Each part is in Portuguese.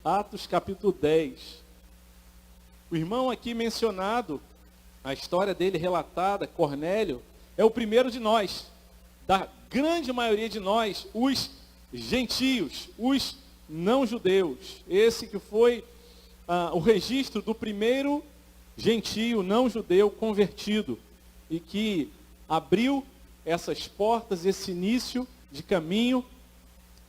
Atos capítulo 10. O irmão aqui mencionado, a história dele relatada, Cornélio, é o primeiro de nós, da grande maioria de nós, os gentios, os não-judeus. Esse que foi o registro do primeiro gentio não-judeu convertido e que abriu essas portas, esse início de caminho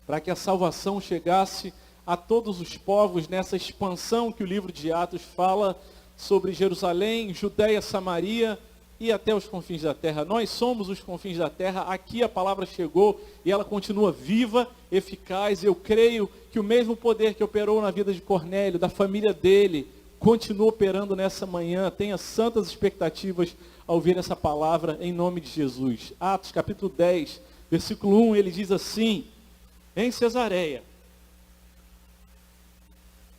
para que a salvação chegasse a todos os povos nessa expansão que o livro de Atos fala sobre Jerusalém, Judeia, Samaria e até os confins da terra. Nós somos os confins da terra, aqui a palavra chegou e ela continua viva, eficaz. Eu creio que o mesmo poder que operou na vida de Cornélio, da família dele, continua operando nessa manhã. Tenha santas expectativas ao ouvir essa palavra em nome de Jesus. Atos capítulo 10, versículo 1, ele diz assim: em Cesareia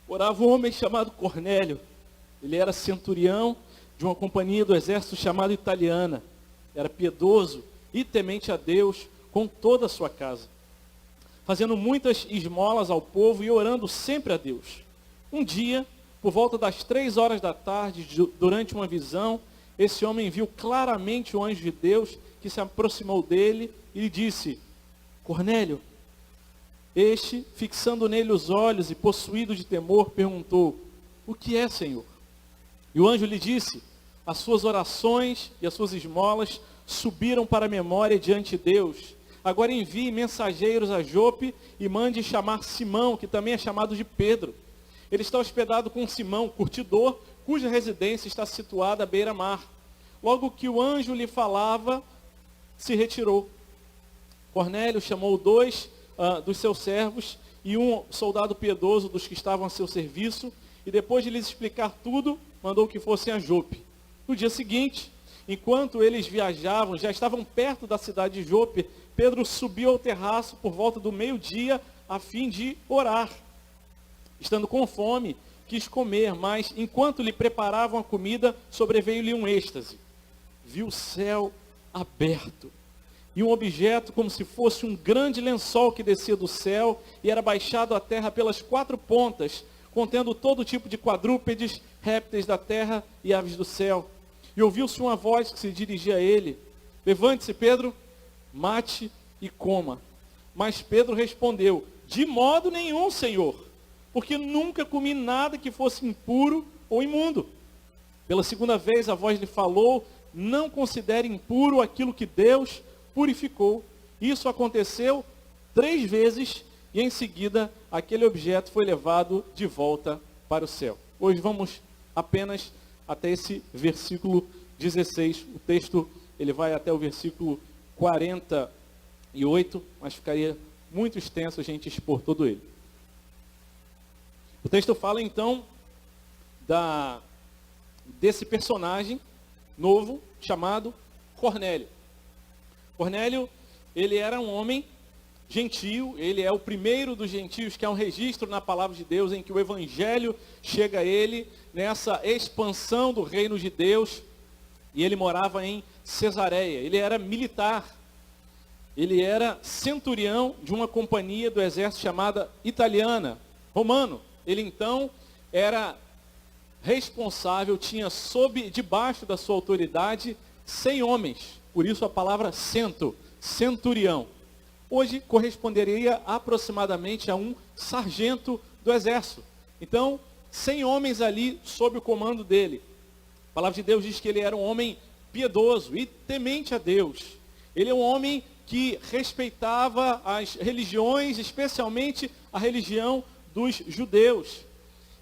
morava um homem chamado Cornélio. Ele era centurião de uma companhia do exército chamada Italiana. Era piedoso e temente a Deus com toda a sua casa, fazendo muitas esmolas ao povo e orando sempre a Deus. Um dia, por volta das 3 horas da tarde, durante uma visão, esse homem viu claramente o anjo de Deus que se aproximou dele e lhe disse: Cornélio. Este, fixando nele os olhos e possuído de temor, perguntou: o que é, Senhor? E o anjo lhe disse: as suas orações e as suas esmolas subiram para a memória diante de Deus. Agora envie mensageiros a Jope e mande chamar Simão, que também é chamado de Pedro. Ele está hospedado com Simão, curtidor, cuja residência está situada à beira-mar. Logo que o anjo lhe falava, se retirou. Cornélio chamou 2 dos seus servos e um soldado piedoso dos que estavam a seu serviço, e depois de lhes explicar tudo, mandou que fossem a Jope. No dia seguinte, enquanto eles viajavam, já estavam perto da cidade de Jope, Pedro subiu ao terraço por volta do meio-dia, a fim de orar. Estando com fome, quis comer, mas enquanto lhe preparavam a comida, sobreveio-lhe um êxtase. Viu o céu aberto e um objeto como se fosse um grande lençol que descia do céu e era baixado à terra pelas 4 pontas, contendo todo tipo de quadrúpedes, répteis da terra e aves do céu. E ouviu-se uma voz que se dirigia a ele: levante-se, Pedro, mate e coma. Mas Pedro respondeu: de modo nenhum, Senhor, porque nunca comi nada que fosse impuro ou imundo. Pela 2ª vez a voz lhe falou: não considere impuro aquilo que Deus purificou. Isso aconteceu 3 vezes e em seguida aquele objeto foi levado de volta para o céu. Hoje vamos apenas até esse versículo 16. O texto ele vai até o versículo 48, mas ficaria muito extenso a gente expor todo ele. O texto fala então desse personagem novo chamado Cornélio. Cornélio, ele era um homem gentio, ele é o primeiro dos gentios que há um registro na palavra de Deus em que o evangelho chega a ele nessa expansão do reino de Deus, e ele morava em Cesareia. Ele era militar, ele era centurião de uma companhia do exército chamada Italiana, romano. Ele então era responsável, tinha debaixo da sua autoridade 100 homens, por isso a palavra centurião. Hoje corresponderia aproximadamente a um sargento do exército. Então, 100 homens ali sob o comando dele. A palavra de Deus diz que ele era um homem piedoso e temente a Deus. Ele é um homem que respeitava as religiões, especialmente a religião dos judeus.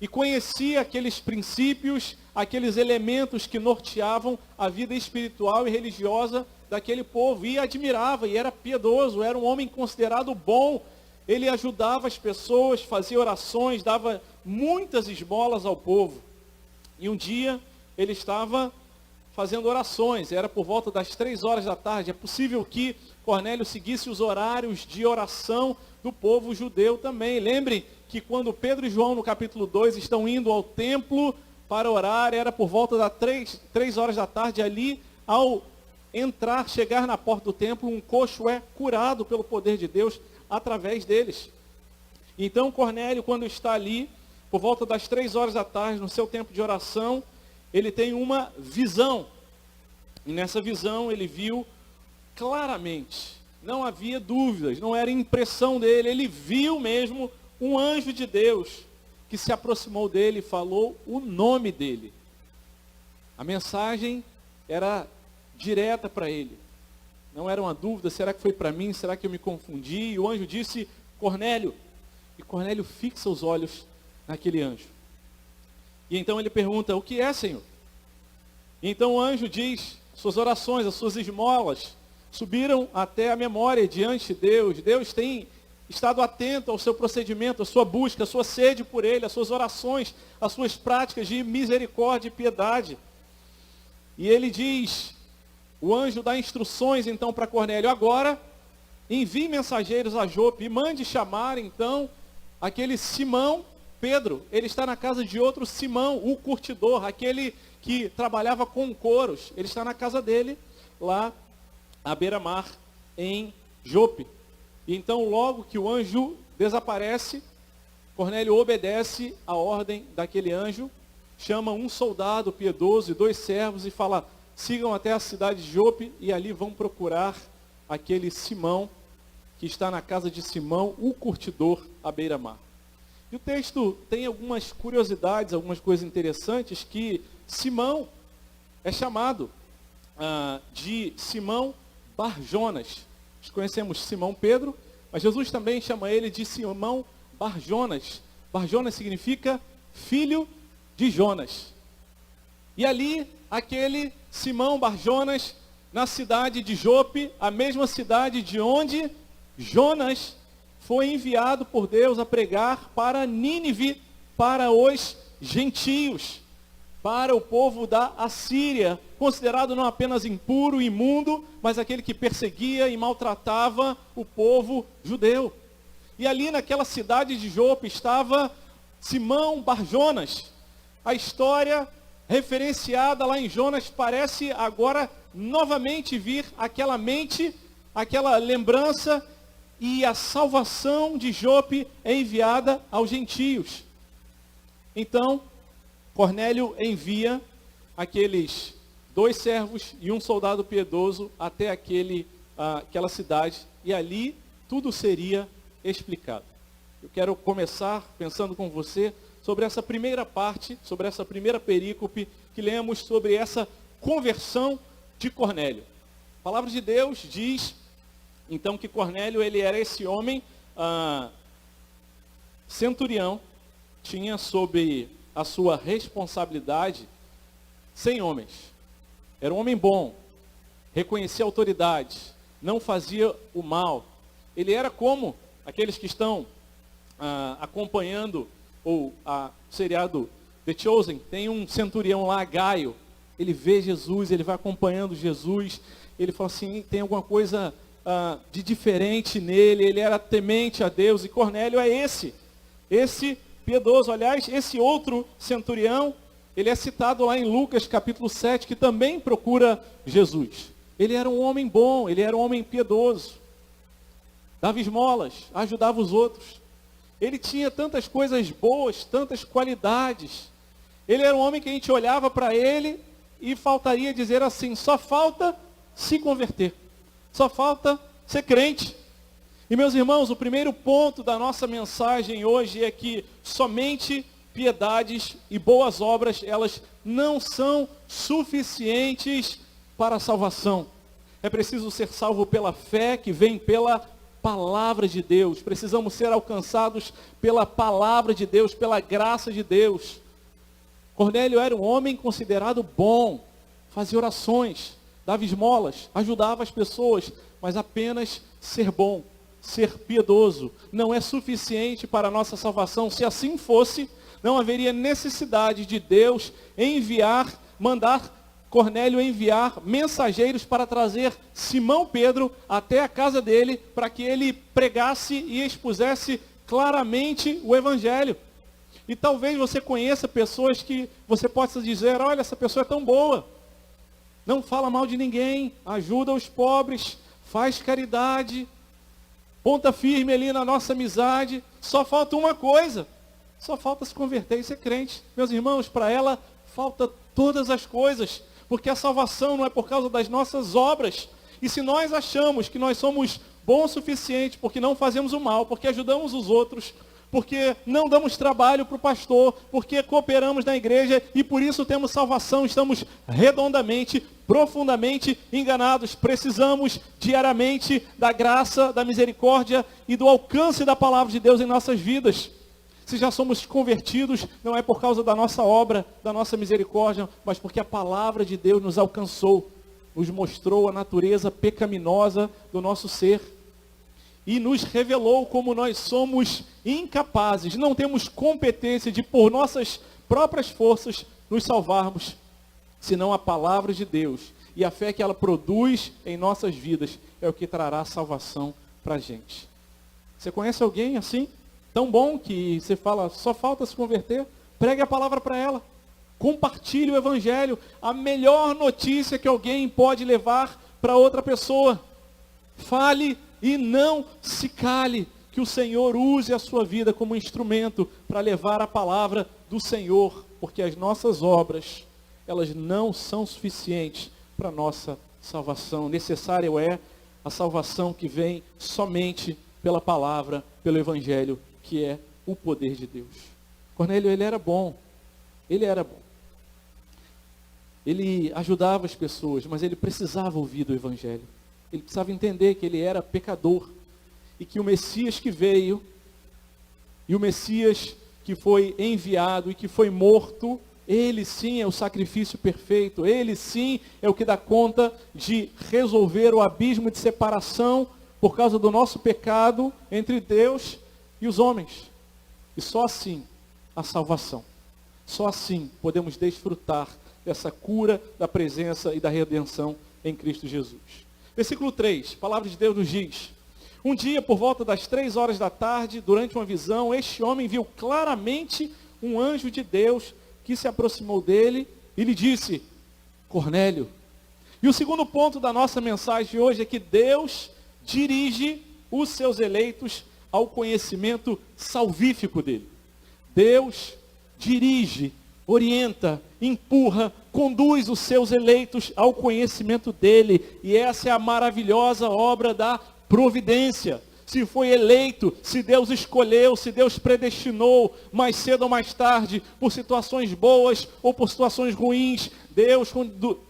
E conhecia aqueles princípios, aqueles elementos que norteavam a vida espiritual e religiosa daquele povo. E admirava, e era piedoso, era um homem considerado bom. Ele ajudava as pessoas, fazia orações, dava muitas esmolas ao povo. E um dia ele estava fazendo orações, era por volta das 3 horas da tarde. É possível que Cornélio seguisse os horários de oração do povo judeu também. Lembrem que quando Pedro e João no capítulo 2 estão indo ao templo para orar, era por volta das 3 horas da tarde. Ali, ao chegar na porta do templo, um coxo é curado pelo poder de Deus através deles. Então Cornélio, quando está ali, por volta das 3 horas da tarde, no seu tempo de oração, ele tem uma visão. E nessa visão ele viu claramente, não havia dúvidas, não era impressão dele, ele viu mesmo um anjo de Deus que se aproximou dele e falou o nome dele. A mensagem era direta para ele. Não era uma dúvida, será que foi para mim? Será que eu me confundi? E o anjo disse, Cornélio. E Cornélio fixa os olhos naquele anjo. E então ele pergunta, o que é, Senhor? E então o anjo diz, suas orações, as suas esmolas, subiram até a memória diante de Deus. Deus tem estado atento ao seu procedimento, à sua busca, à sua sede por Ele, às suas orações, às suas práticas de misericórdia e piedade. E ele diz, o anjo dá instruções então para Cornélio, agora envie mensageiros a Jope e mande chamar então aquele Simão Pedro. Ele está na casa de outro Simão, o curtidor, aquele que trabalhava com couros. Ele está na casa dele, lá à beira-mar, em Jope. E então, logo que o anjo desaparece, Cornélio obedece a ordem daquele anjo, chama um soldado piedoso e 2 servos e fala, sigam até a cidade de Jope e ali vão procurar aquele Simão, que está na casa de Simão, o curtidor, à beira-mar. E o texto tem algumas curiosidades, algumas coisas interessantes, que Simão é chamado de Simão Barjonas. Nós conhecemos Simão Pedro, mas Jesus também chama ele de Simão Barjonas. Barjonas significa filho de Jonas. E ali, aquele Simão Barjonas, na cidade de Jope, a mesma cidade de onde Jonas foi enviado por Deus a pregar para Nínive, para os gentios, para o povo da Assíria, considerado não apenas impuro, imundo, mas aquele que perseguia e maltratava o povo judeu. E ali naquela cidade de Jope estava Simão Barjonas. A história referenciada lá em Jonas parece agora novamente vir àquela mente, aquela lembrança, e a salvação de Jope é enviada aos gentios. Então, Cornélio envia aqueles 2 servos e um soldado piedoso até aquela cidade, e ali tudo seria explicado. Eu quero começar pensando com você sobre essa primeira parte, sobre essa primeira perícope, que lemos sobre essa conversão de Cornélio. A palavra de Deus diz, então, que Cornélio, ele era esse homem centurião, tinha sob a sua responsabilidade 100 homens. Era um homem bom, reconhecia a autoridade, não fazia o mal. Ele era como aqueles que estão acompanhando o seriado The Chosen. Tem um centurião lá, Gaio. Ele vê Jesus, ele vai acompanhando Jesus. Ele fala assim, tem alguma coisa de diferente nele. Ele era temente a Deus. E Cornélio é esse piedoso. Aliás, esse outro centurião, ele é citado lá em Lucas capítulo 7, que também procura Jesus. Ele era um homem bom, ele era um homem piedoso. Dava esmolas, ajudava os outros. Ele tinha tantas coisas boas, tantas qualidades. Ele era um homem que a gente olhava para ele e faltaria dizer assim, só falta se converter. Só falta ser crente. E meus irmãos, o primeiro ponto da nossa mensagem hoje é que somente piedades e boas obras, elas não são suficientes para a salvação. É preciso ser salvo pela fé que vem pela palavra de Deus. Precisamos ser alcançados pela palavra de Deus, pela graça de Deus. Cornélio era um homem considerado bom, fazia orações, dava esmolas, ajudava as pessoas, mas apenas ser bom, ser piedoso, não é suficiente para a nossa salvação. Se assim fosse, não haveria necessidade de Deus mandar Cornélio enviar mensageiros para trazer Simão Pedro até a casa dele, para que ele pregasse e expusesse claramente o Evangelho. E talvez você conheça pessoas que você possa dizer, olha, essa pessoa é tão boa, não fala mal de ninguém, ajuda os pobres, faz caridade, ponta firme ali na nossa amizade, só falta uma coisa, só falta se converter e ser crente. Meus irmãos, para ela falta todas as coisas, porque a salvação não é por causa das nossas obras. E se nós achamos que nós somos bons o suficiente, porque não fazemos o mal, porque ajudamos os outros, porque não damos trabalho para o pastor, porque cooperamos na igreja e por isso temos salvação, estamos redondamente, profundamente enganados. Precisamos diariamente da graça, da misericórdia e do alcance da palavra de Deus em nossas vidas. Se já somos convertidos, não é por causa da nossa obra, da nossa misericórdia, mas porque a palavra de Deus nos alcançou, nos mostrou a natureza pecaminosa do nosso ser e nos revelou como nós somos incapazes, não temos competência de, por nossas próprias forças, nos salvarmos, senão a palavra de Deus e a fé que ela produz em nossas vidas é o que trará salvação para a gente. Você conhece alguém assim? Tão bom que você fala, só falta se converter? Pregue a palavra para ela. Compartilhe o evangelho. A melhor notícia que alguém pode levar para outra pessoa. Fale e não se cale. Que o Senhor use a sua vida como instrumento para levar a palavra do Senhor. Porque as nossas obras, elas não são suficientes para a nossa salvação. Necessário é a salvação que vem somente pela palavra, pelo evangelho, que é o poder de Deus. Cornélio, ele era bom. Ele era bom. Ele ajudava as pessoas, mas ele precisava ouvir do evangelho. Ele precisava entender que ele era pecador. E que o Messias que veio, e o Messias que foi enviado e que foi morto, ele sim é o sacrifício perfeito. Ele sim é o que dá conta de resolver o abismo de separação por causa do nosso pecado entre Deus e os homens. E só assim a salvação. Só assim podemos desfrutar dessa cura, da presença e da redenção em Cristo Jesus. Versículo 3, a palavra de Deus nos diz: um dia, por volta das 3 horas da tarde, durante uma visão, este homem viu claramente um anjo de Deus que se aproximou dele e lhe disse: Cornélio. E o segundo ponto da nossa mensagem de hoje é que Deus dirige os seus eleitos ao conhecimento salvífico dele. Deus dirige, orienta, empurra, conduz os seus eleitos ao conhecimento dele. E essa é a maravilhosa obra da providência. Se foi eleito, se Deus escolheu, se Deus predestinou, mais cedo ou mais tarde, por situações boas ou por situações ruins, Deus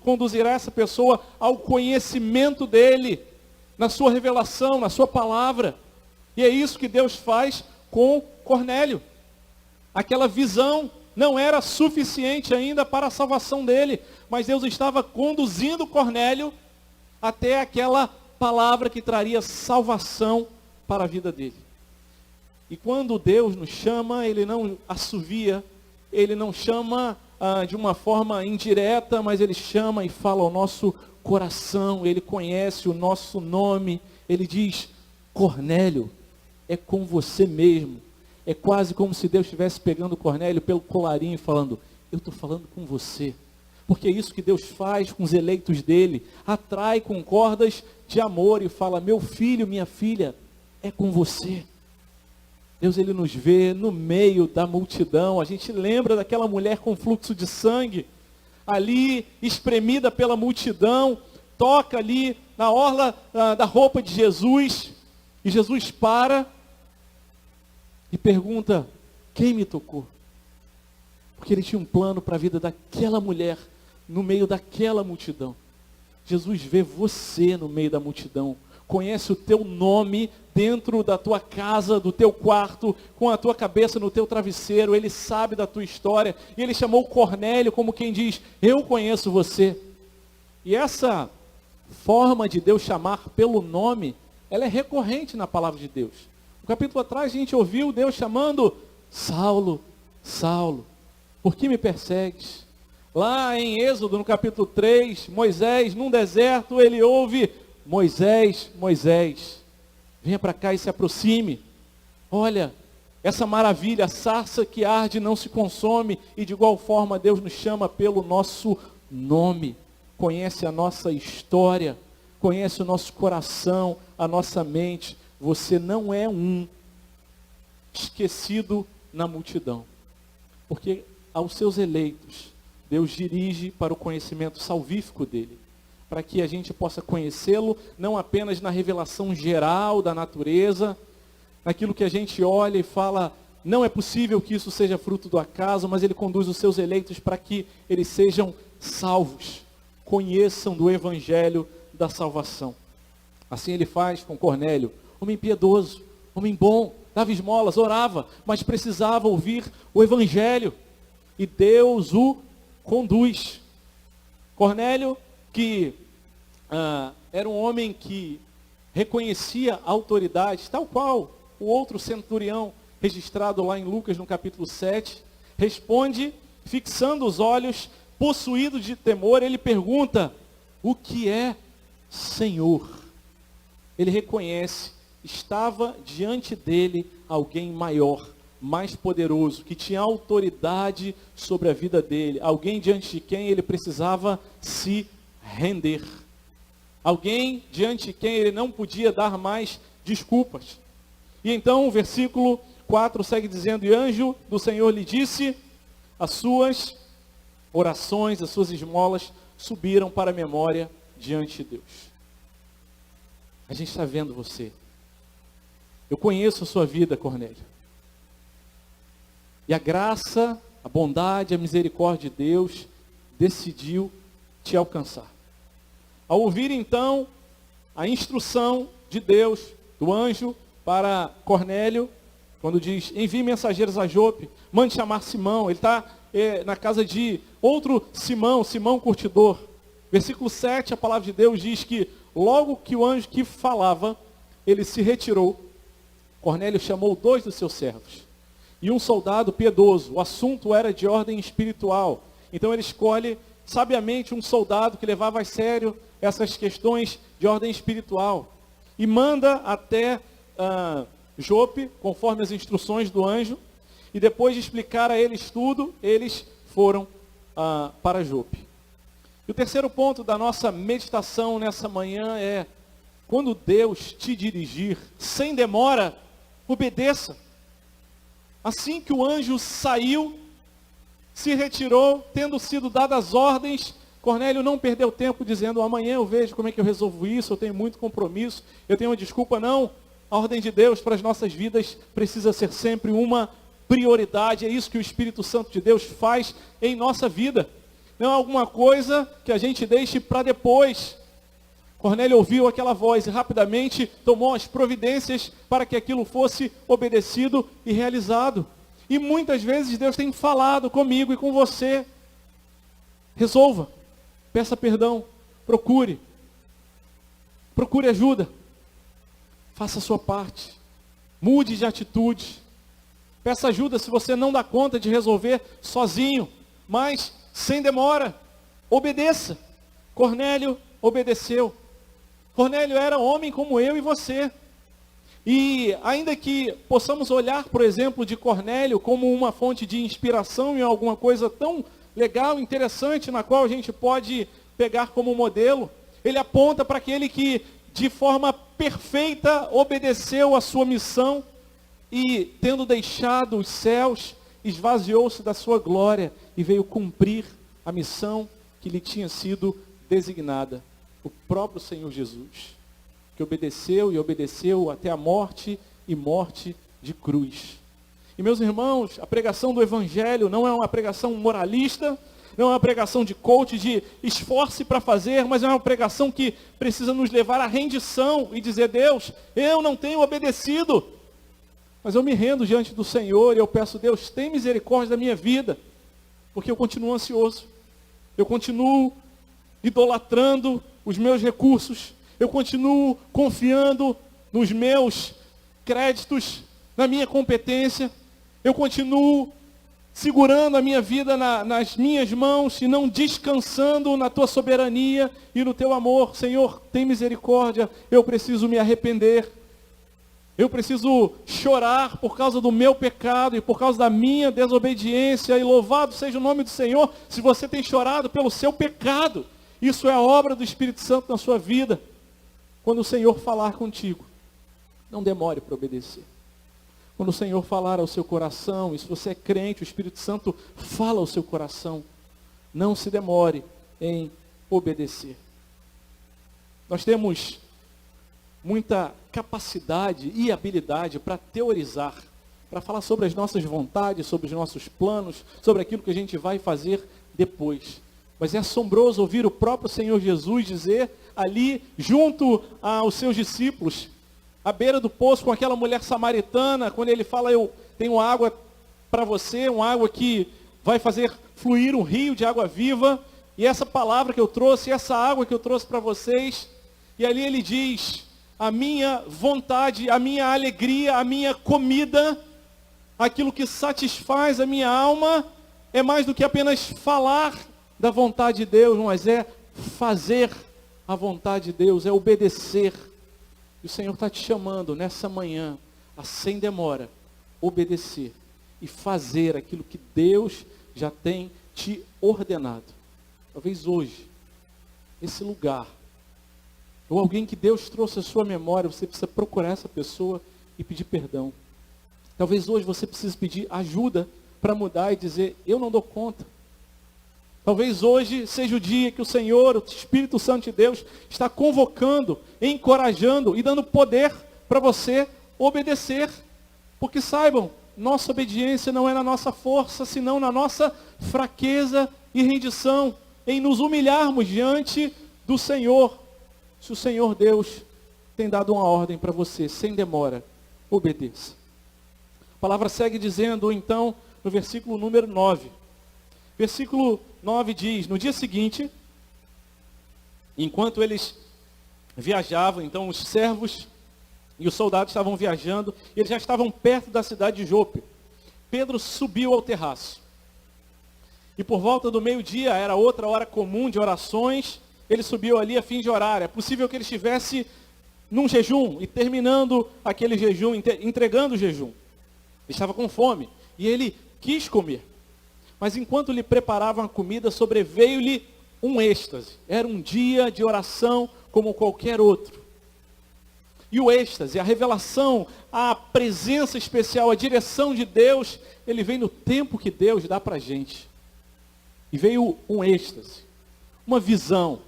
conduzirá essa pessoa ao conhecimento dele, na sua revelação, na sua palavra. E é isso que Deus faz com Cornélio. Aquela visão não era suficiente ainda para a salvação dele, mas Deus estava conduzindo Cornélio até aquela palavra que traria salvação para a vida dele. E quando Deus nos chama, ele não assovia, ele não chama de uma forma indireta, mas ele chama e fala ao nosso coração, ele conhece o nosso nome, ele diz: Cornélio, é com você mesmo. É quase como se Deus estivesse pegando Cornélio pelo colarinho e falando: eu estou falando com você. Porque é isso que Deus faz com os eleitos dele. Atrai com cordas de amor e fala: meu filho, minha filha, é com você. Deus, ele nos vê no meio da multidão. A gente lembra daquela mulher com fluxo de sangue, ali espremida pela multidão, toca ali na orla da roupa de Jesus, e Jesus para e pergunta: quem me tocou? Porque ele tinha um plano para a vida daquela mulher, no meio daquela multidão. Jesus vê você no meio da multidão, conhece o teu nome dentro da tua casa, do teu quarto, com a tua cabeça no teu travesseiro. Ele sabe da tua história, e ele chamou Cornélio como quem diz: eu conheço você. E essa forma de Deus chamar pelo nome, ela é recorrente na palavra de Deus. No capítulo atrás a gente ouviu Deus chamando: Saulo, Saulo, por que me persegues? Lá em Êxodo, no capítulo 3, Moisés, num deserto, ele ouve: Moisés, Moisés, venha para cá e se aproxime. Olha, essa maravilha, a sarça que arde e não se consome. E de igual forma Deus nos chama pelo nosso nome. Conhece a nossa história, conhece o nosso coração, a nossa mente. Você não é um esquecido na multidão. Porque aos seus eleitos, Deus dirige para o conhecimento salvífico dele, para que a gente possa conhecê-lo, não apenas na revelação geral da natureza, naquilo que a gente olha e fala, não é possível que isso seja fruto do acaso, mas ele conduz os seus eleitos para que eles sejam salvos, conheçam do evangelho da salvação. Assim ele faz com Cornélio, homem piedoso, homem bom, dava esmolas, orava, mas precisava ouvir o evangelho, e Deus o conduz. Cornélio, que era um homem que reconhecia a autoridade, tal qual o outro centurião, registrado lá em Lucas no capítulo 7, responde, fixando os olhos, possuído de temor, ele pergunta, o que é Senhor? Ele reconhece, estava diante dele alguém maior, mais poderoso, que tinha autoridade sobre a vida dele, alguém diante de quem ele precisava se render, alguém diante de quem ele não podia dar mais desculpas. E então o versículo 4 segue dizendo, e anjo do Senhor lhe disse, as suas orações, as suas esmolas subiram para a memória diante de Deus. A gente está vendo você. Eu conheço a sua vida, Cornélio. E a graça, a bondade, a misericórdia de Deus decidiu te alcançar. Ao ouvir então a instrução de Deus, do anjo, para Cornélio, quando diz, envie mensageiros a Jope, mande chamar Simão, ele está na casa de outro Simão, Simão curtidor. Versículo 7, a palavra de Deus diz que logo que o anjo que falava, ele se retirou, Cornélio chamou 2 dos seus servos e um soldado piedoso. O assunto era de ordem espiritual. Então ele escolhe sabiamente um soldado que levava a sério essas questões de ordem espiritual. E manda até Jope, conforme as instruções do anjo. E depois de explicar a eles tudo, eles foram para Jope. E o terceiro ponto da nossa meditação nessa manhã é, quando Deus te dirigir, sem demora, obedeça. Assim que o anjo saiu, se retirou, tendo sido dadas as ordens, Cornélio não perdeu tempo dizendo, amanhã eu vejo como é que eu resolvo isso, eu tenho muito compromisso, eu tenho uma desculpa, não. A ordem de Deus para as nossas vidas precisa ser sempre uma prioridade, é isso que o Espírito Santo de Deus faz em nossa vida. Não é alguma coisa que a gente deixe para depois. Cornélio ouviu aquela voz e rapidamente tomou as providências para que aquilo fosse obedecido e realizado. E muitas vezes Deus tem falado comigo e com você. Resolva, peça perdão, procure ajuda, faça a sua parte, mude de atitude, peça ajuda se você não dá conta de resolver sozinho, mas sem demora, obedeça. Cornélio obedeceu. Cornélio era homem como eu e você. E ainda que possamos olhar, por exemplo, de Cornélio como uma fonte de inspiração em alguma coisa tão legal, interessante, na qual a gente pode pegar como modelo, ele aponta para aquele que de forma perfeita obedeceu a sua missão e, tendo deixado os céus, esvaziou-se da sua glória e veio cumprir a missão que lhe tinha sido designada. O próprio Senhor Jesus, que obedeceu e obedeceu até a morte e morte de cruz. E meus irmãos, a pregação do Evangelho não é uma pregação moralista, não é uma pregação de coach, de esforce para fazer, mas é uma pregação que precisa nos levar à rendição e dizer, Deus, eu não tenho obedecido, mas eu me rendo diante do Senhor e eu peço, Deus, tem misericórdia da minha vida, porque eu continuo ansioso, eu continuo idolatrando os meus recursos, eu continuo confiando nos meus créditos, na minha competência, eu continuo segurando a minha vida nas minhas mãos e não descansando na tua soberania e no teu amor. Senhor, tem misericórdia, eu preciso me arrepender, eu preciso chorar por causa do meu pecado e por causa da minha desobediência, e louvado seja o nome do Senhor, se você tem chorado pelo seu pecado. Isso é a obra do Espírito Santo na sua vida. Quando o Senhor falar contigo, não demore para obedecer. Quando o Senhor falar ao seu coração, e se você é crente, o Espírito Santo fala ao seu coração, não se demore em obedecer. Nós temos muita capacidade e habilidade para teorizar, para falar sobre as nossas vontades, sobre os nossos planos, sobre aquilo que a gente vai fazer depois. Mas é assombroso ouvir o próprio Senhor Jesus dizer ali, junto aos seus discípulos, à beira do poço com aquela mulher samaritana, quando ele fala, eu tenho água para você, uma água que vai fazer fluir um rio de água viva, e essa palavra que eu trouxe, essa água que eu trouxe para vocês, e ali ele diz, a minha vontade, a minha alegria, a minha comida, aquilo que satisfaz a minha alma, é mais do que apenas falar da vontade de Deus, mas é fazer a vontade de Deus, é obedecer. E o Senhor está te chamando nessa manhã, a sem demora, obedecer e fazer aquilo que Deus já tem te ordenado. Talvez hoje, esse lugar, ou alguém que Deus trouxe à sua memória, você precisa procurar essa pessoa e pedir perdão. Talvez hoje você precise pedir ajuda para mudar e dizer, eu não dou conta. Talvez hoje seja o dia que o Senhor, o Espírito Santo de Deus, está convocando, encorajando e dando poder para você obedecer. Porque saibam, nossa obediência não é na nossa força, senão na nossa fraqueza e rendição, em nos humilharmos diante do Senhor. Se o Senhor Deus tem dado uma ordem para você, sem demora, obedeça. A palavra segue dizendo, então, no versículo número 9. Versículo 9 diz, no dia seguinte, enquanto eles viajavam, então os servos e os soldados estavam viajando, e eles já estavam perto da cidade de Jope. Pedro subiu ao terraço. E por volta do meio-dia, era outra hora comum de orações, ele subiu ali a fim de orar. É possível que ele estivesse num jejum, e terminando aquele jejum, entregando o jejum. Ele estava com fome, e ele quis comer. Mas enquanto lhe preparavam a comida, sobreveio-lhe um êxtase. Era um dia de oração como qualquer outro. E o êxtase, a revelação, a presença especial, a direção de Deus, ele vem no tempo que Deus dá para a gente. E veio um êxtase, uma visão.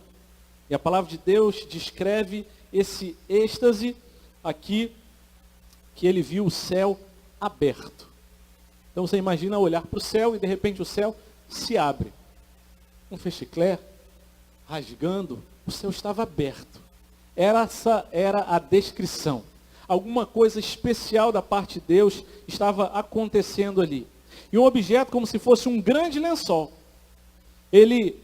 E a palavra de Deus descreve esse êxtase aqui, que ele viu o céu aberto. Então você imagina olhar para o céu e de repente o céu se abre. Um fechiclé, rasgando, o céu estava aberto. Essa era a descrição. Alguma coisa especial da parte de Deus estava acontecendo ali. E um objeto como se fosse um grande lençol. Ele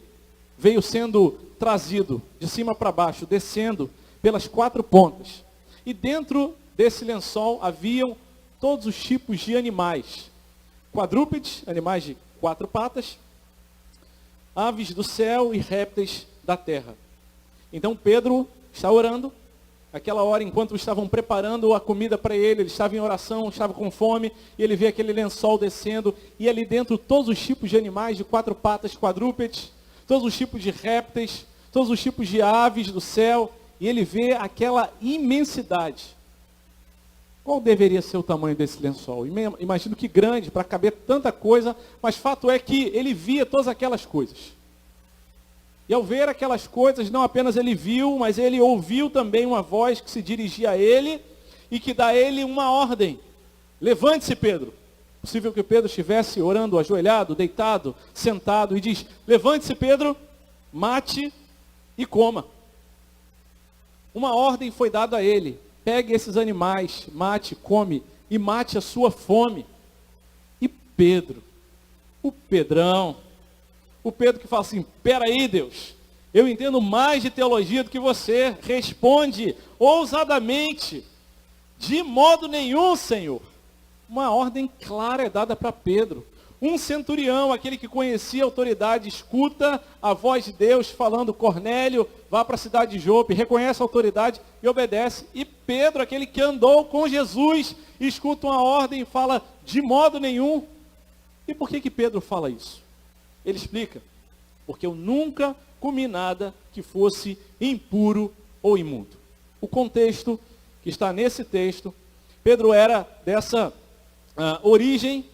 veio sendo trazido de cima para baixo, descendo pelas 4 pontas. E dentro desse lençol haviam todos os tipos de animais. Quadrúpedes, animais de 4 patas, aves do céu e répteis da terra. Então Pedro está orando, aquela hora enquanto estavam preparando a comida para ele estava em oração, estava com fome, e ele vê aquele lençol descendo, e ali dentro todos os tipos de animais de 4 patas, quadrúpedes, todos os tipos de répteis, todos os tipos de aves do céu, e ele vê aquela imensidade. Qual deveria ser o tamanho desse lençol? Imagino que grande, para caber tanta coisa, mas fato é que ele via todas aquelas coisas. E ao ver aquelas coisas, não apenas ele viu, mas ele ouviu também uma voz que se dirigia a ele e que dá a ele uma ordem. Levante-se, Pedro. Possível que Pedro estivesse orando, ajoelhado, deitado, sentado, e diz, levante-se, Pedro, mate e coma. Uma ordem foi dada a ele. Pegue esses animais, mate, come e mate a sua fome. E Pedro, o Pedrão, o Pedro que fala assim, peraí Deus, eu entendo mais de teologia do que você, responde ousadamente, de modo nenhum, Senhor. Uma ordem clara é dada para Pedro. Um centurião, aquele que conhecia a autoridade, escuta a voz de Deus falando, Cornélio, vá para a cidade de Jope, reconhece a autoridade e obedece. E Pedro, aquele que andou com Jesus, escuta uma ordem e fala, de modo nenhum. E por que Pedro fala isso? Ele explica, porque eu nunca comi nada que fosse impuro ou imundo. O contexto que está nesse texto, Pedro era dessa origem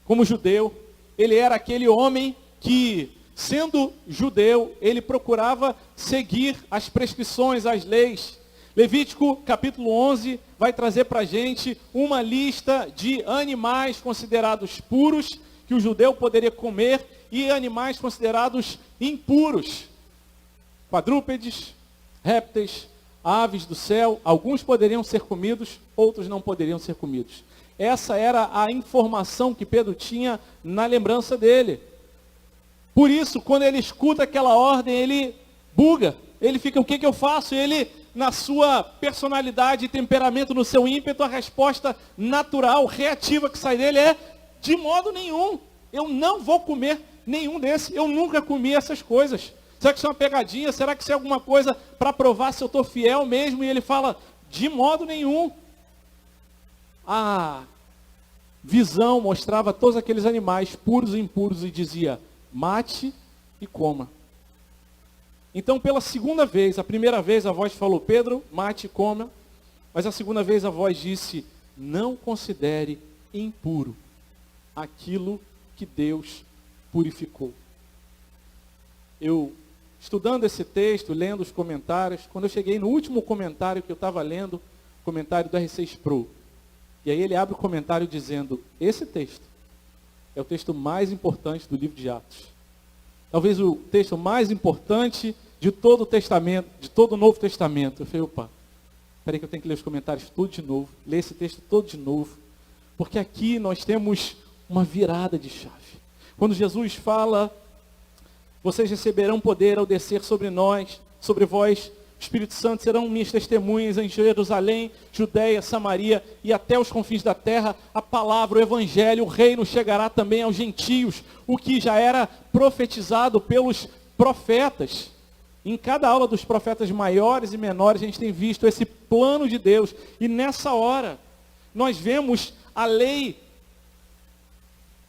como judeu. Ele era aquele homem que, sendo judeu, ele procurava seguir as prescrições, as leis. Levítico capítulo 11 vai trazer para a gente uma lista de animais considerados puros que o judeu poderia comer e animais considerados impuros. Quadrúpedes, répteis, aves do céu, alguns poderiam ser comidos, outros não poderiam ser comidos. Essa era a informação que Pedro tinha na lembrança dele. Por isso, quando ele escuta aquela ordem, ele buga. Ele fica, o que eu faço? Ele, na sua personalidade e temperamento, no seu ímpeto, a resposta natural, reativa que sai dele é, de modo nenhum, eu não vou comer nenhum desses. Eu nunca comi essas coisas. Será que isso é uma pegadinha? Será que isso é alguma coisa para provar se eu estou fiel mesmo? E ele fala, de modo nenhum. A visão mostrava todos aqueles animais puros e impuros e dizia, mate e coma. Então, pela segunda vez, a primeira vez a voz falou, Pedro, mate e coma. Mas a segunda vez a voz disse, não considere impuro aquilo que Deus purificou. Eu, estudando esse texto, lendo os comentários, quando eu cheguei no último comentário que eu estava lendo, comentário do R6 Pro, e aí ele abre o comentário dizendo, esse texto é o texto mais importante do livro de Atos. Talvez o texto mais importante de todo o Testamento, de todo o Novo Testamento. Eu falei, opa, espera aí que eu tenho que ler os comentários tudo de novo, ler esse texto todo de novo, porque aqui nós temos uma virada de chave. Quando Jesus fala, vocês receberão poder ao descer sobre nós, sobre vós, o Espírito Santo serão minhas testemunhas em Jerusalém, Judeia, Samaria e até os confins da terra. A palavra, o evangelho, o reino chegará também aos gentios, o que já era profetizado pelos profetas. Em cada aula dos profetas maiores e menores, a gente tem visto esse plano de Deus. E nessa hora, nós vemos a lei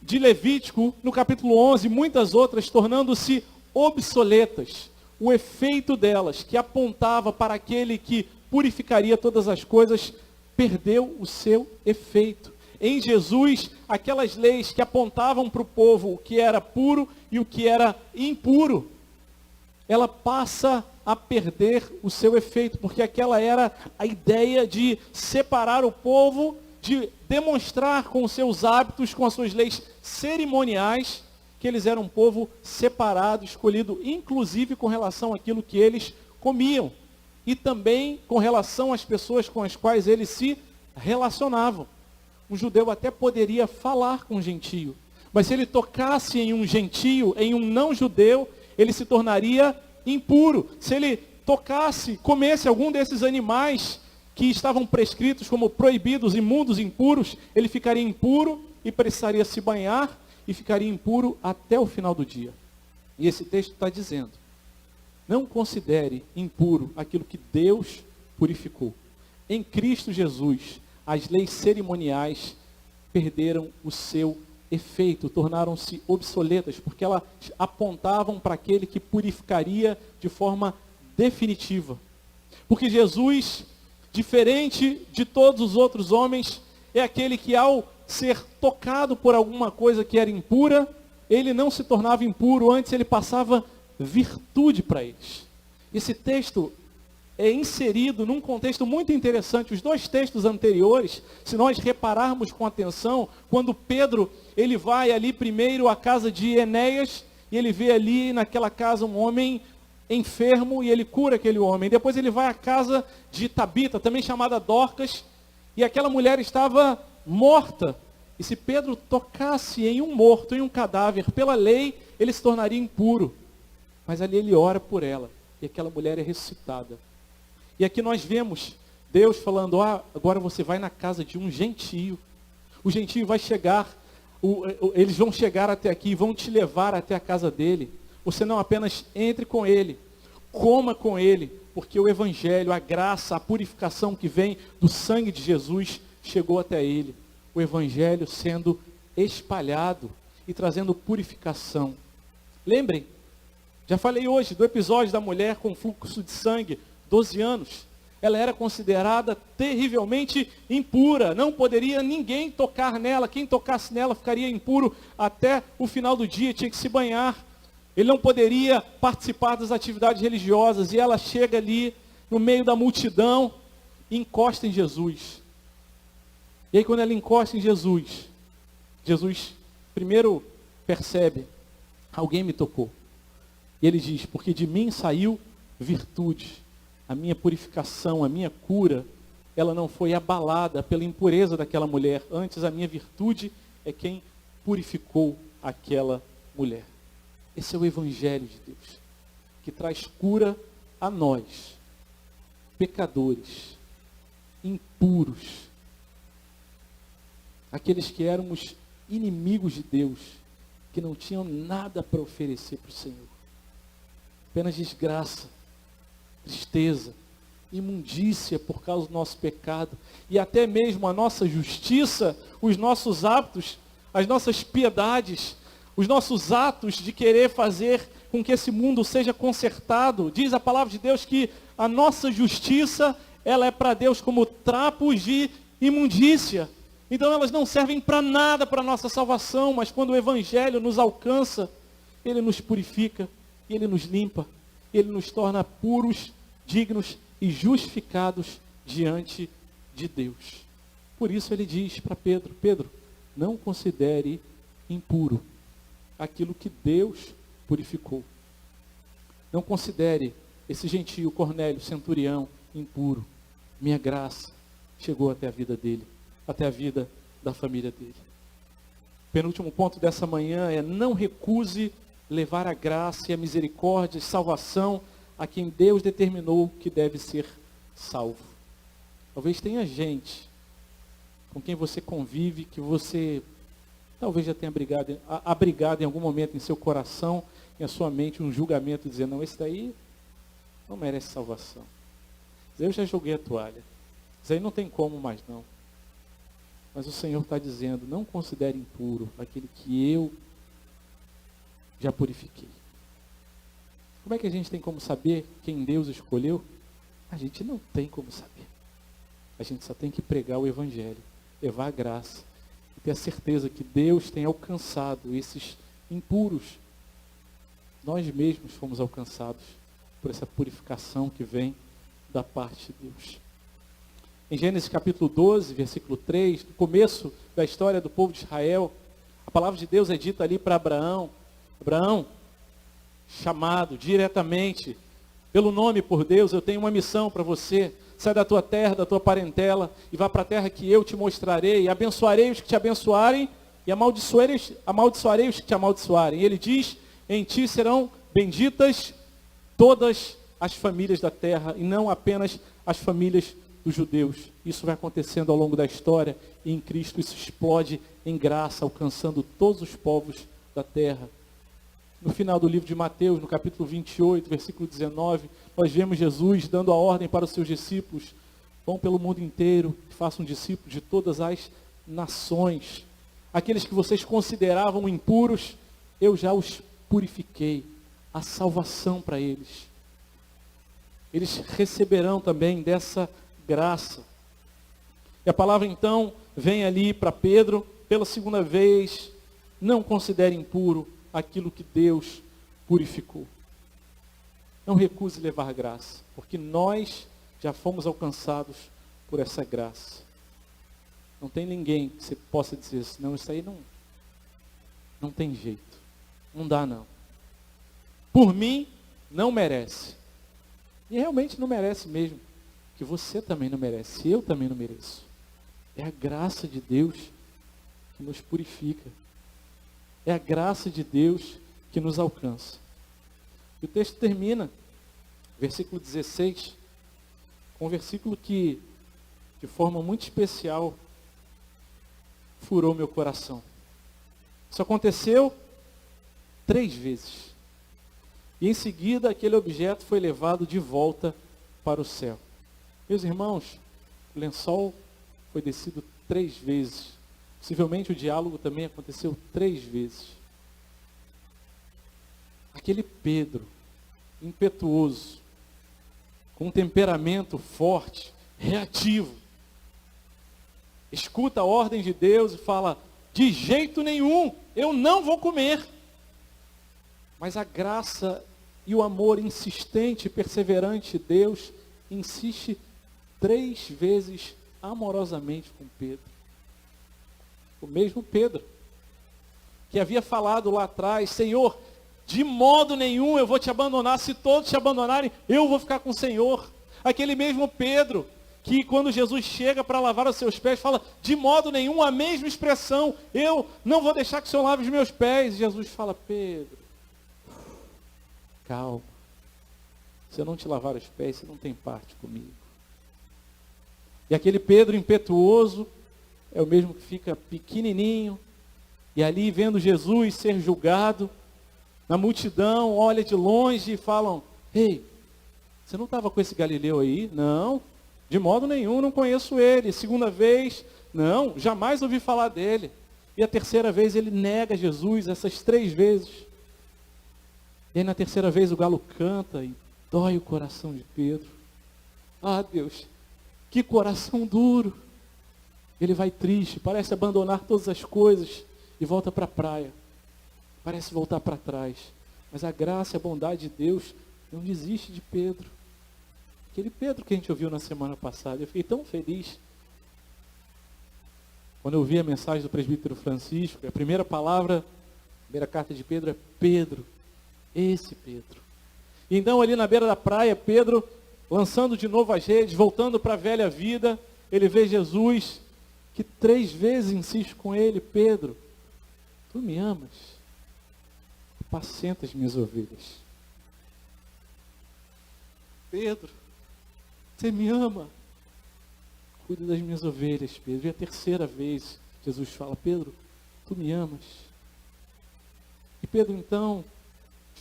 de Levítico, no capítulo 11, muitas outras, tornando-se obsoletas. O efeito delas, que apontava para aquele que purificaria todas as coisas, perdeu o seu efeito. Em Jesus, aquelas leis que apontavam para o povo o que era puro e o que era impuro, ela passa a perder o seu efeito, porque aquela era a ideia de separar o povo, de demonstrar com os seus hábitos, com as suas leis cerimoniais, que eles eram um povo separado, escolhido, inclusive com relação àquilo que eles comiam. E também com relação às pessoas com as quais eles se relacionavam. Um judeu até poderia falar com um gentio, mas se ele tocasse em um gentio, em um não judeu, ele se tornaria impuro. Se ele tocasse, comesse algum desses animais que estavam prescritos como proibidos, imundos, impuros, ele ficaria impuro e precisaria se banhar e ficaria impuro até o final do dia. E esse texto está dizendo, não considere impuro aquilo que Deus purificou. Em Cristo Jesus, as leis cerimoniais perderam o seu efeito, tornaram-se obsoletas, porque elas apontavam para aquele que purificaria de forma definitiva. Porque Jesus, diferente de todos os outros homens, é aquele que ao ser tocado por alguma coisa que era impura, ele não se tornava impuro, antes ele passava virtude para eles. Esse texto é inserido num contexto muito interessante. Os dois textos anteriores, se nós repararmos com atenção, quando Pedro, ele vai ali primeiro à casa de Enéas, e ele vê ali naquela casa um homem enfermo, e ele cura aquele homem. Depois ele vai à casa de Tabita, também chamada Dorcas, e aquela mulher estava morta. E se Pedro tocasse em um morto, em um cadáver, pela lei, ele se tornaria impuro. Mas ali ele ora por ela, e aquela mulher é ressuscitada. E aqui nós vemos Deus falando, agora você vai na casa de um gentio. O gentio vai chegar, eles vão chegar até aqui, vão te levar até a casa dele. Você não apenas entre com ele, coma com ele, porque o evangelho, a graça, a purificação que vem do sangue de Jesus chegou até ele. O evangelho sendo espalhado e trazendo purificação. Lembrem, já falei hoje do episódio da mulher com fluxo de sangue, 12 anos. ela era considerada terrivelmente impura. Não poderia ninguém tocar nela. Quem tocasse nela ficaria impuro até o final do dia, tinha que se banhar. Ele não poderia participar das atividades religiosas. E ela chega ali no meio da multidão e encosta em Jesus. E aí quando ela encosta em Jesus, Jesus primeiro percebe, alguém me tocou. E ele diz, porque de mim saiu virtude. A minha purificação, a minha cura, ela não foi abalada pela impureza daquela mulher. Antes, a minha virtude é quem purificou aquela mulher. Esse é o Evangelho de Deus, que traz cura a nós, pecadores, impuros, aqueles que éramos inimigos de Deus, que não tinham nada para oferecer para o Senhor. Apenas desgraça, tristeza, imundícia por causa do nosso pecado, e até mesmo a nossa justiça, os nossos hábitos, as nossas piedades, os nossos atos de querer fazer com que esse mundo seja consertado. Diz a palavra de Deus que a nossa justiça, ela é para Deus como trapos de imundícia. Então elas não servem para nada para a nossa salvação, mas quando o Evangelho nos alcança, ele nos purifica, ele nos limpa, ele nos torna puros, dignos e justificados diante de Deus. Por isso ele diz para Pedro, Pedro, não considere impuro aquilo que Deus purificou. Não considere esse gentio Cornélio, centurião, impuro. Minha graça chegou até a vida dele, até a vida da família dele. O penúltimo ponto dessa manhã é: não recuse levar a graça e a misericórdia e salvação a quem Deus determinou que deve ser salvo. Talvez tenha gente com quem você convive, que você talvez já tenha abrigado em algum momento em seu coração, em a sua mente, um julgamento, dizendo, não, esse daí não merece salvação. Eu já joguei a toalha. Isso aí não tem como mais não. Mas o Senhor está dizendo, não considere impuro aquele que eu já purifiquei. Como é que a gente tem como saber quem Deus escolheu? A gente não tem como saber. A gente só tem que pregar o Evangelho, levar a graça, e ter a certeza que Deus tem alcançado esses impuros. Nós mesmos fomos alcançados por essa purificação que vem da parte de Deus. Em Gênesis capítulo 12, versículo 3, no começo da história do povo de Israel, a palavra de Deus é dita ali para Abraão. Abraão, chamado diretamente pelo nome por Deus, eu tenho uma missão para você. Sai da tua terra, da tua parentela, e vá para a terra que eu te mostrarei, e abençoarei os que te abençoarem, e amaldiçoarei os que te amaldiçoarem. E ele diz, em ti serão benditas todas as famílias da terra, e não apenas as famílias dos judeus. Isso vai acontecendo ao longo da história, e em Cristo isso explode em graça, alcançando todos os povos da terra. No final do livro de Mateus, no capítulo 28, versículo 19, nós vemos Jesus dando a ordem para os seus discípulos: vão pelo mundo inteiro e façam discípulos de todas as nações. Aqueles que vocês consideravam impuros, eu já os purifiquei. A salvação para eles. Eles receberão também dessa graça. E a palavra então vem ali para Pedro, pela segunda vez: não considere impuro aquilo que Deus purificou. Não recuse levar graça, porque nós já fomos alcançados por essa graça. Não tem ninguém que você possa dizer assim, não, isso aí não tem jeito. Não dá não. Por mim, não merece. E realmente não merece mesmo. Que você também não merece, eu também não mereço. É a graça de Deus que nos purifica. É a graça de Deus que nos alcança. E o texto termina, versículo 16, com um versículo que, de forma muito especial, furou meu coração. Isso aconteceu 3 vezes. E em seguida, aquele objeto foi levado de volta para o céu. Meus irmãos, o lençol foi descido 3 vezes. Possivelmente o diálogo também aconteceu 3 vezes. Aquele Pedro, impetuoso, com um temperamento forte, reativo. Escuta a ordem de Deus e fala: de jeito nenhum, eu não vou comer. Mas a graça e o amor insistente e perseverante de Deus insiste 3 vezes amorosamente com Pedro. O mesmo Pedro, que havia falado lá atrás: Senhor, de modo nenhum eu vou te abandonar, se todos te abandonarem, eu vou ficar com o Senhor. Aquele mesmo Pedro, que quando Jesus chega para lavar os seus pés, fala: de modo nenhum, a mesma expressão: eu não vou deixar que o Senhor lave os meus pés. E Jesus fala: Pedro, calma, se eu não te lavar os pés, você não tem parte comigo. E aquele Pedro impetuoso é o mesmo que fica pequenininho, e ali vendo Jesus ser julgado, na multidão, olha de longe e falam: ei, você não estava com esse Galileu aí? Não, de modo nenhum, não conheço ele. Segunda vez, não, jamais ouvi falar dele. E a terceira vez ele nega Jesus, essas 3 vezes. E aí na terceira vez o galo canta e dói o coração de Pedro. Ah, Deus, que coração duro. Ele vai triste, parece abandonar todas as coisas e volta para a praia. Parece voltar para trás. Mas a graça e a bondade de Deus não desiste de Pedro. Aquele Pedro que a gente ouviu na semana passada, eu fiquei tão feliz quando eu ouvi a mensagem do presbítero Francisco. A primeira palavra, a primeira carta de Pedro é Pedro, esse Pedro. E então ali na beira da praia, Pedro lançando de novo as redes, voltando para a velha vida, ele vê Jesus, que 3 vezes insiste com ele: Pedro, tu me amas? Apacenta as minhas ovelhas. Pedro, você me ama? Cuida das minhas ovelhas, Pedro. E a terceira vez, Jesus fala: Pedro, tu me amas? E Pedro então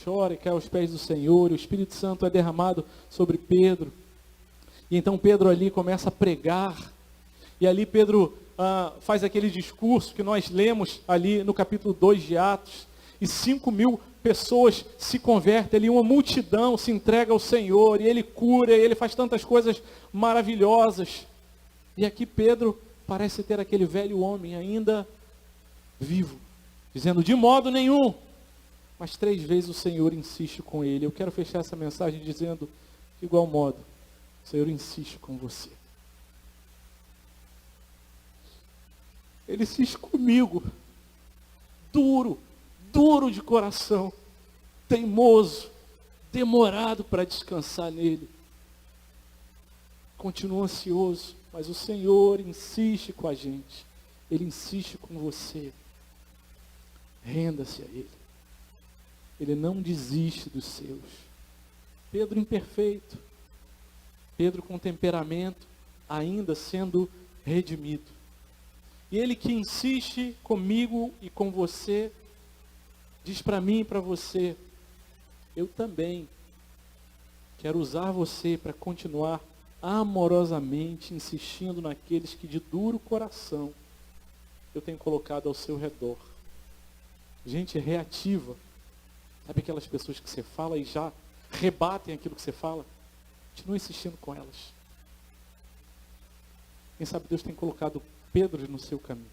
chora e cai aos pés do Senhor, e o Espírito Santo é derramado sobre Pedro. E então Pedro ali começa a pregar, e ali Pedro faz aquele discurso que nós lemos ali no capítulo 2 de Atos, e 5.000 pessoas se convertem ali, uma multidão se entrega ao Senhor, e ele cura, e ele faz tantas coisas maravilhosas. E aqui Pedro parece ter aquele velho homem ainda vivo, dizendo: de modo nenhum. Mas 3 vezes o Senhor insiste com ele. Eu quero fechar essa mensagem dizendo: de igual modo, o Senhor insiste com você. Ele insiste comigo, duro de coração, teimoso, demorado para descansar nele. Continuo ansioso, mas o Senhor insiste com a gente. Ele insiste com você. Renda-se a Ele. Ele não desiste dos seus. Pedro imperfeito. Pedro com temperamento, ainda sendo redimido. E Ele que insiste comigo e com você, diz para mim e para você: eu também quero usar você para continuar amorosamente insistindo naqueles que de duro coração eu tenho colocado ao seu redor. Gente reativa. Sabe aquelas pessoas que você fala e já rebatem aquilo que você fala? Continue insistindo com elas. Quem sabe Deus tem colocado Pedro no seu caminho.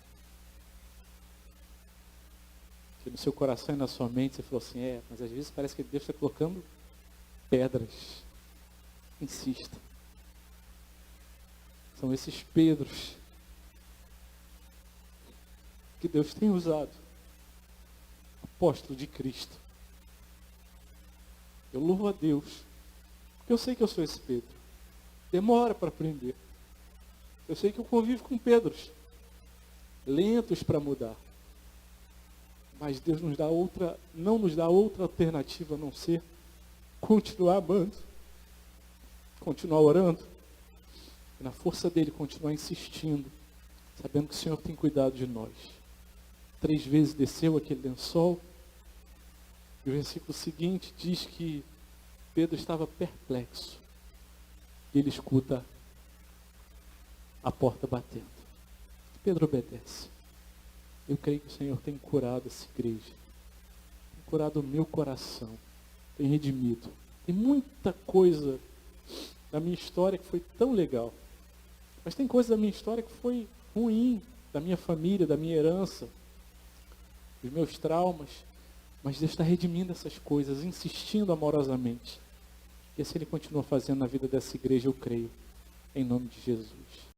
Que no seu coração e na sua mente você falou assim: mas às vezes parece que Deus está colocando pedras. Insista. São esses Pedros que Deus tem usado. Apóstolo de Cristo. Eu louvo a Deus, porque eu sei que eu sou esse Pedro. Demora para aprender. Eu sei que eu convivo com Pedros, lentos para mudar. Mas Deus não nos dá outra alternativa a não ser continuar amando, continuar orando, e na força dele continuar insistindo, sabendo que o Senhor tem cuidado de nós. 3 vezes desceu aquele lençol, e o versículo seguinte diz que Pedro estava perplexo, e ele escuta a porta batendo. Pedro obedece. Eu creio que o Senhor tem curado essa igreja, tem curado o meu coração, tem redimido. Tem muita coisa da minha história que foi tão legal. Mas tem coisas da minha história que foi ruim, da minha família, da minha herança, dos meus traumas. Mas Deus está redimindo essas coisas, insistindo amorosamente. E assim Ele continua fazendo na vida dessa igreja, eu creio, em nome de Jesus.